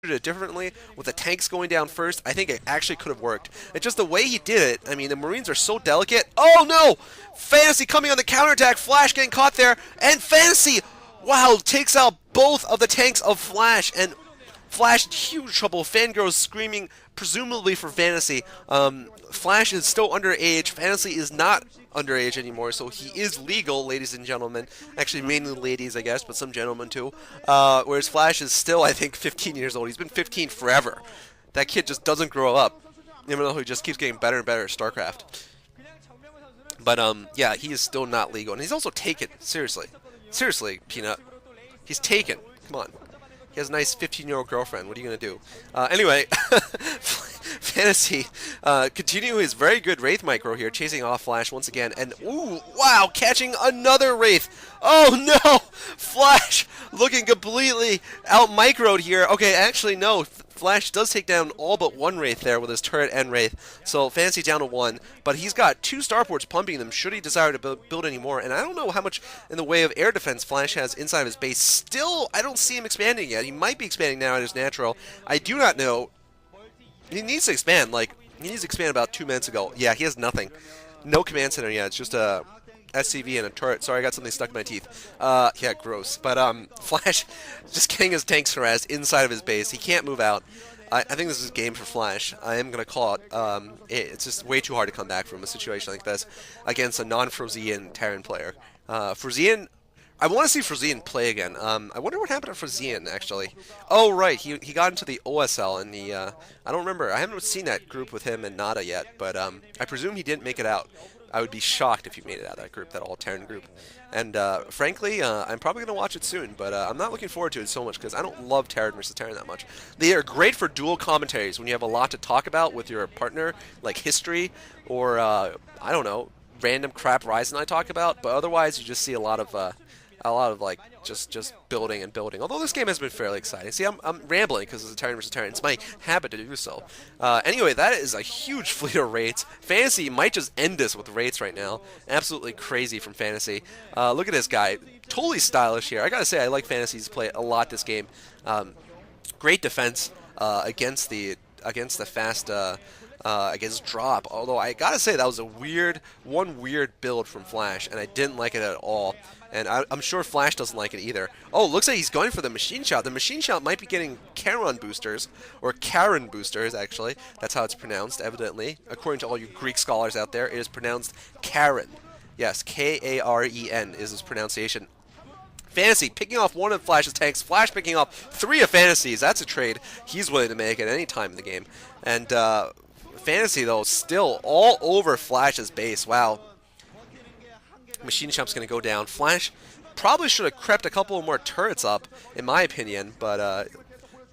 it differently with the tanks going down first, I think it actually could have worked. It's just the way he did it. I mean, the Marines are so delicate. Oh no! Fantasy coming on the counterattack. Flash getting caught there, and Fantasy, wow, takes out both of the tanks of Flash, and Flash in huge trouble. Fangirl's screaming, presumably for Fantasy. Flash is still underage. Fantasy is not underage anymore, so he is legal, ladies and gentlemen. Actually, mainly ladies, I guess, but some gentlemen too. Whereas Flash is still, I think, 15 years old. He's been 15 forever. That kid just doesn't grow up, even though he just keeps getting better and better at StarCraft. But yeah, he is still not legal, and he's also taken. Seriously, seriously, Peanut. He's taken. Come on. He has a nice 15-year-old girlfriend. What are you going to do? Anyway, Fantasy continue his very good Wraith micro here, chasing off Flash once again. And, ooh, wow, catching another Wraith. Oh, no! Flash looking completely out-microed here. Okay, actually, no. Flash does take down all but one Wraith there with his turret and Wraith. So Fantasy down to one, but he's got two starports pumping them should he desire to build any more. And I don't know how much in the way of air defense Flash has inside of his base. Still, I don't see him expanding yet. He might be expanding now at his natural. I do not know. He needs to expand. Like, he needs to expand about 2 minutes ago. Yeah, he has nothing. No command center yet. It's just a SCV and a turret. Sorry, I got something stuck in my teeth. Yeah, gross. But Flash just getting his tanks harassed inside of his base. He can't move out. I think this is a game for Flash. I am going to call it. It's just way too hard to come back from a situation like this against a non-Frosian Terran player. Frosian, I want to see Frosian play again. I wonder what happened to Frosian, actually. Oh, right. He got into the OSL and the... I don't remember. I haven't seen that group with him and Nada yet, but I presume he didn't make it out. I would be shocked if he made it out of that group, that all-Terran group. And frankly, I'm probably going to watch it soon, but I'm not looking forward to it so much because I don't love Terran versus Terran that much. They are great for dual commentaries when you have a lot to talk about with your partner, like history or, I don't know, random crap Ryzen I talk about, but otherwise you just see a lot of like just building and building. Although this game has been fairly exciting. See, I'm rambling because it's a Terran versus Terran. It's my habit to do so. Anyway, that is a huge fleet of Wraiths. Fantasy might just end this with Wraiths right now. Absolutely crazy from Fantasy. Look at this guy. Totally stylish here. I gotta say, I like Fantasy's play a lot this game. Great defense against the fast. Against drop. Although I gotta say that was one weird build from Flash, and I didn't like it at all. And I'm sure Flash doesn't like it either. Oh, looks like he's going for the machine shot. The machine shot might be getting Charon boosters, or Karen boosters, actually. That's how it's pronounced, evidently. According to all you Greek scholars out there, it is pronounced Karen. Yes, K-A-R-E-N is his pronunciation. Fantasy picking off one of Flash's tanks. Flash picking off 3 of Fantasy's. That's a trade he's willing to make at any time in the game. And Fantasy, though, still all over Flash's base. Wow. Machine Shop's going to go down. Flash probably should have crept a couple more turrets up, in my opinion, but,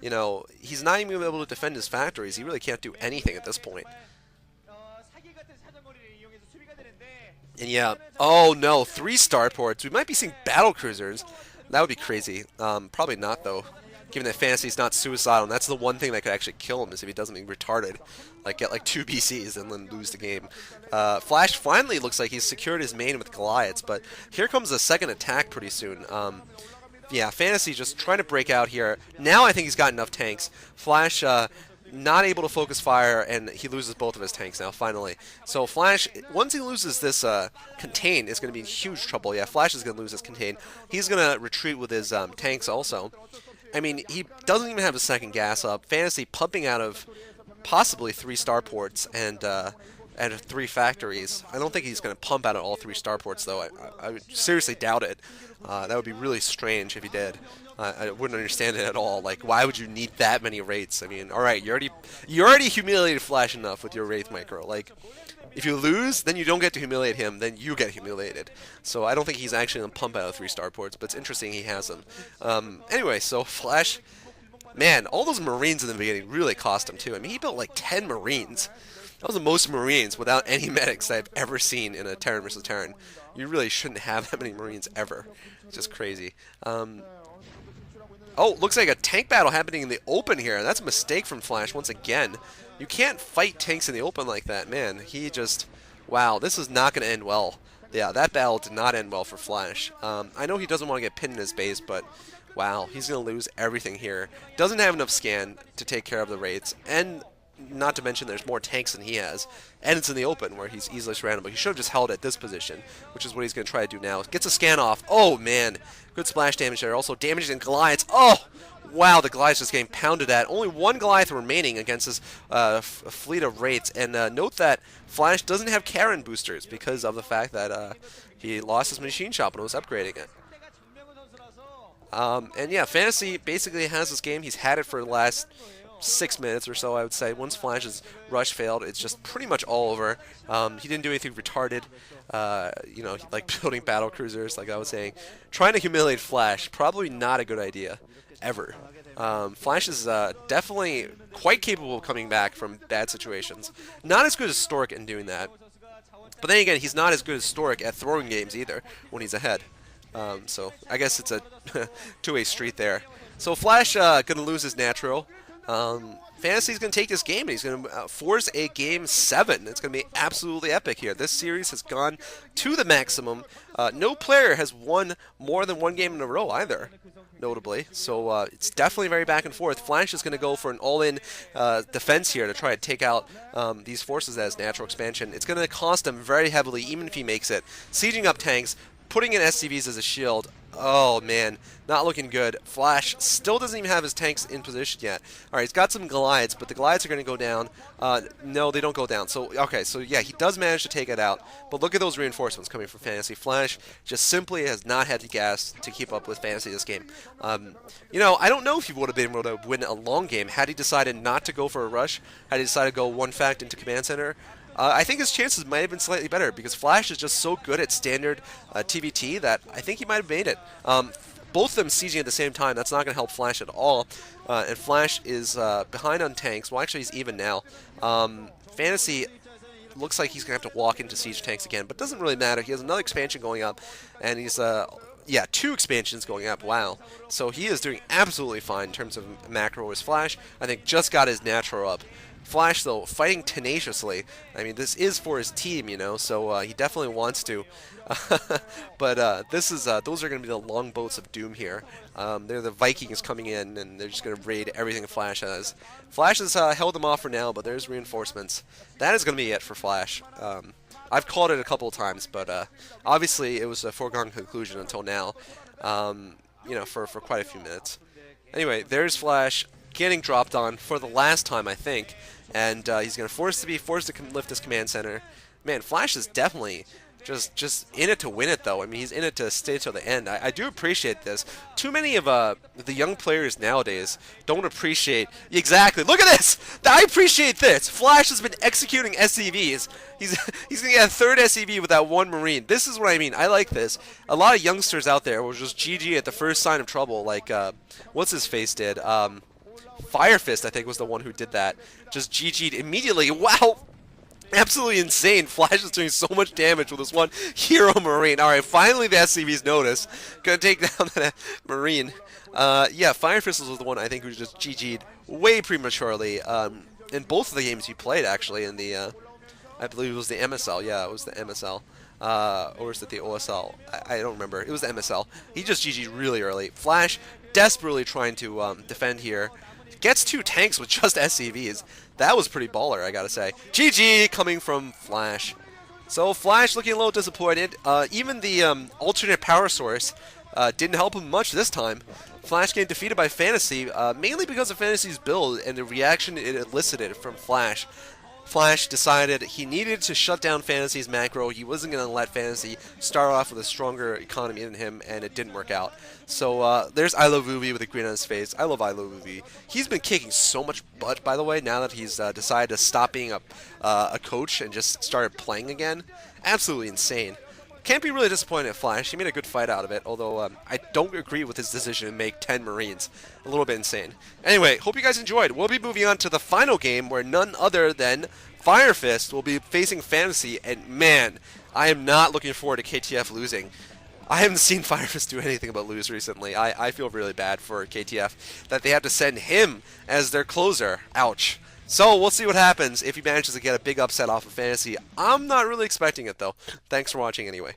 you know, he's not even able to defend his factories. He really can't do anything at this point. And yeah, oh no, 3 starports. We might be seeing battle cruisers. That would be crazy. Probably not, though, given that Fantasy's not suicidal. And that's the one thing that could actually kill him is if he doesn't get retarded. Like, get like 2 BCs and then lose the game. Flash finally looks like he's secured his main with Goliaths, but here comes a second attack pretty soon. Yeah, Fantasy just trying to break out here. Now I think he's got enough tanks. Flash not able to focus fire, and he loses both of his tanks now, finally. So Flash, once he loses this contain, is going to be in huge trouble. Yeah, Flash is going to lose this contain. He's going to retreat with his tanks also. I mean, he doesn't even have a second gas up. Fantasy pumping out of possibly 3 starports and 3 factories. I don't think he's going to pump out of all 3 starports, though. I would seriously doubt it. That would be really strange if he did. I wouldn't understand it at all. Like, why would you need that many Wraiths? I mean, all right, you already humiliated Flash enough with your Wraith micro. Like, if you lose, then you don't get to humiliate him, then you get humiliated. So I don't think he's actually going to pump out of 3 starports, but it's interesting he has them. Anyway, so Flash, man, all those Marines in the beginning really cost him, too. I mean, he built like 10 Marines. That was the most Marines without any medics I've ever seen in a Terran versus Terran. You really shouldn't have that many Marines ever. It's just crazy. Oh, looks like a tank battle happening in the open here. That's a mistake from Flash once again. You can't fight tanks in the open like that, man. He just... Wow, this is not going to end well. Yeah, that battle did not end well for Flash. I know he doesn't want to get pinned in his base, but Wow, he's going to lose everything here. Doesn't have enough scan to take care of the raids, and not to mention there's more tanks than he has, and it's in the open where he's easily surroundable. He should have just held at this position, which is what he's going to try to do now. Gets a scan off. Oh, man. Good splash damage there. Also damaging Goliaths. Oh, wow, the Goliath's just getting pounded at. Only one Goliath remaining against his fleet of Wraiths. And note that Flash doesn't have Karen boosters because of the fact that he lost his machine shop and was upgrading it. And yeah, Fantasy basically has this game. He's had it for the last 6 minutes or so, I would say. Once Flash's rush failed, it's just pretty much all over. He didn't do anything retarded, you know, like building battle cruisers, like I was saying. Trying to humiliate Flash, probably not a good idea, ever. Flash is definitely quite capable of coming back from bad situations. Not as good as Stork in doing that. But then again, he's not as good as Stork at throwing games either when he's ahead. So I guess it's a two-way street there. So Flash going to lose his natural. Fantasy's going to take this game, and he's going to force a Game 7. It's going to be absolutely epic here. This series has gone to the maximum. No player has won more than one game in a row either, notably. So it's definitely very back and forth. Flash is going to go for an all-in defense here to try to take out these forces as natural expansion. It's going to cost him very heavily, even if he makes it. Sieging up tanks, putting in SCVs as a shield. Oh, man. Not looking good. Flash still doesn't even have his tanks in position yet. Alright, he's got some Goliaths, but the Goliaths are going to go down. No, they don't go down. So, okay, so yeah, he does manage to take it out. But look at those reinforcements coming from Fantasy. Flash just simply has not had the gas to keep up with Fantasy this game. You know, I don't know if he would have been able to win a long game had he decided not to go for a rush, had he decided to go one fact into Command Center. I think his chances might have been slightly better because Flash is just so good at standard TVT that I think he might have made it. Both of them sieging at the same time, that's not going to help Flash at all. And Flash is behind on tanks. Well, actually, he's even now. Fantasy looks like he's going to have to walk into siege tanks again, but it doesn't really matter. He has another expansion going up, and he's... yeah, 2 expansions going up. Wow. So he is doing absolutely fine in terms of macro. His Flash, I think, just got his natural up. Flash, though, fighting tenaciously. I mean, this is for his team, you know, so he definitely wants to. But this is those are going to be the long boats of doom here. They're the Vikings coming in, and they're just going to raid everything Flash has. Flash has held them off for now, but there's reinforcements. That is going to be it for Flash. I've called it a couple of times, but obviously it was a foregone conclusion until now, you know, for quite a few minutes. Anyway, there's Flash getting dropped on for the last time, I think, and he's going to be forced to lift his command center. Man, Flash is definitely just in it to win it, though. I mean, he's in it to stay till the end. I do appreciate this. Too many of the young players nowadays don't appreciate... Exactly. Look at this! I appreciate this! Flash has been executing SCVs. He's going to get a 3rd SCV with that 1 Marine. This is what I mean. I like this. A lot of youngsters out there will just GG at the first sign of trouble, like, what's his face did? Fire Fist, I think, was the one who did that. Just GG'd immediately. Wow! Absolutely insane. Flash is doing so much damage with this one Hero Marine. Alright, finally the SCVs notice. Gonna take down that Marine. Yeah, Fire Fist was the one I think who just GG'd way prematurely. In both of the games he played, actually, in the, I believe it was the MSL. Yeah, it was the MSL. Or was it the OSL? I don't remember. It was the MSL. He just GG'd really early. Flash desperately trying to defend here. Gets 2 tanks with just SCVs. That was pretty baller, I gotta say. GG coming from Flash. So Flash looking a little disappointed. Even the alternate power source didn't help him much this time. Flash getting defeated by Fantasy, mainly because of Fantasy's build and the reaction it elicited from Flash. Flash decided he needed to shut down Fantasy's macro. He wasn't going to let Fantasy start off with a stronger economy than him, and it didn't work out. So there's I Love Uvi with a grin on his face. I love I Love Uvi. He's been kicking so much butt, by the way, now that he's decided to stop being a coach and just started playing again. Absolutely insane. Can't be really disappointed at Flash. He made a good fight out of it, although I don't agree with his decision to make 10 Marines. A little bit insane. Anyway, hope you guys enjoyed. We'll be moving on to the final game where none other than Fire Fist will be facing Fantasy, and man, I am not looking forward to KTF losing. I haven't seen Fire Fist do anything but lose recently. I feel really bad for KTF that they have to send him as their closer. Ouch. So we'll see what happens if he manages to get a big upset off of Fantasy. I'm not really expecting it, though. Thanks for watching anyway.